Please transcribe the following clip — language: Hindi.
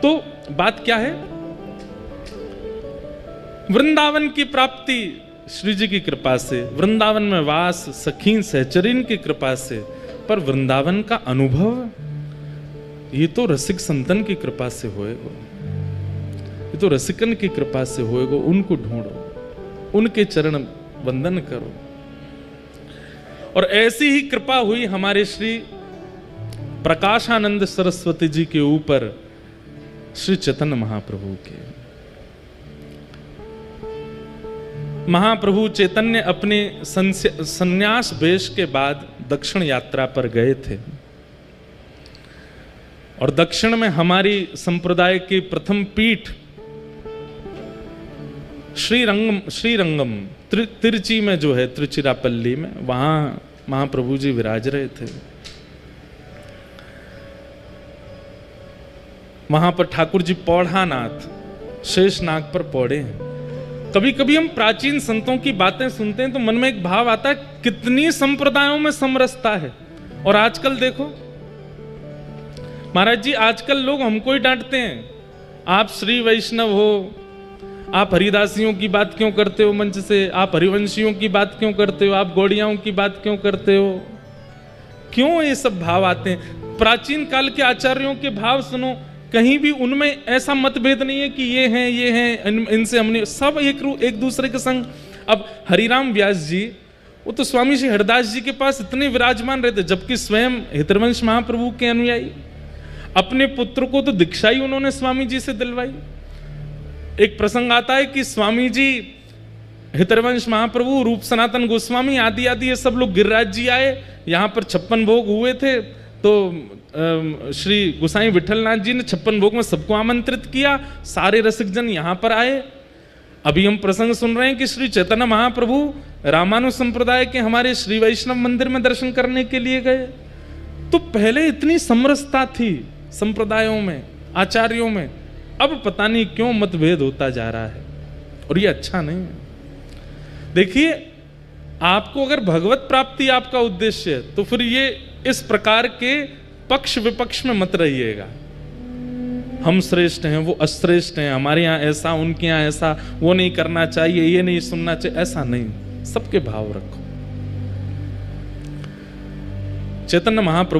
तो बात क्या है, वृंदावन की प्राप्ति श्री जी की कृपा से, वृंदावन में वास सखीन सहचरीन की कृपा से, पर वृंदावन का अनुभव ये तो रसिक संतन की कृपा से होएगा, ये तो रसिकन की कृपा से होएगा। उनको ढूंढो, उनके चरण वंदन करो। और ऐसी ही कृपा हुई हमारे श्री प्रकाशानंद सरस्वती जी के ऊपर श्री चैतन्य महाप्रभु के। महाप्रभु चैतन्य अपने संन्यास वेश के बाद दक्षिण यात्रा पर गए थे, और दक्षिण में हमारी संप्रदाय की प्रथम पीठ श्रीरंगम तिरुचि में जो है, तिरुचिरापल्ली में, वहां महाप्रभु जी विराज रहे थे। वहां पर ठाकुर जी पौढ़ानाथ शेषनाग पर पौड़े हैं। कभी कभी हम प्राचीन संतों की बातें सुनते हैं तो मन में एक भाव आता है, कितनी संप्रदायों में समरसता है। और आजकल देखो महाराज जी, आजकल लोग हमको ही डांटते हैं, आप श्री वैष्णव हो, आप हरिदासियों की बात क्यों करते हो मंच से, आप हरिवंशियों की बात क्यों करते हो, आप गौड़ियाओं की बात क्यों करते हो। क्यों ये सब भाव आते हैं? प्राचीन काल के आचार्यों के भाव सुनो, कहीं भी उनमें ऐसा मतभेद नहीं है कि ये हैं इनसे हमने, सब एक दूसरे के संग। अब हरिराम व्यास जी, वो तो स्वामी श्री हरदास जी के पास इतने विराजमान रहते, जबकि स्वयं हितरवंश महाप्रभु के अनुयायी। अपने पुत्र को तो दीक्षा ही उन्होंने स्वामी जी से दिलवाई। एक प्रसंग आता है कि स्वामी जी, हितरवंश महाप्रभु, रूप सनातन गोस्वामी आदि आदि ये सब लोग गिरिराज जी आए, यहाँ पर 56 भोग हुए थे। तो श्री गोसाई विठलनाथ जी ने 56 भोग में सबको आमंत्रित किया, सारे रसिक जन यहाँ पर आए। अभी हम प्रसंग सुन रहे हैं कि श्री चैतन्य महाप्रभु रामानु संप्रदाय के हमारे श्री वैष्णव मंदिर में दर्शन करने के लिए गए। तो पहले इतनी समरसता थी संप्रदायों में, आचार्यों में, अब पता नहीं क्यों मतभेद होता जा रहा है, और ये अच्छा नहीं है। देखिए, आपको अगर भगवत प्राप्ति आपका उद्देश्य है तो फिर ये इस प्रकार के पक्ष विपक्ष में मत रहिएगा। हम श्रेष्ठ हैं, वो अश्रेष्ठ हैं, हमारे यहाँ ऐसा, उनके यहाँ ऐसा, वो नहीं करना चाहिए, ये नहीं सुनना चाहिए, ऐसा नहीं। सबके भाव रखो। चैतन्य महाप्रभु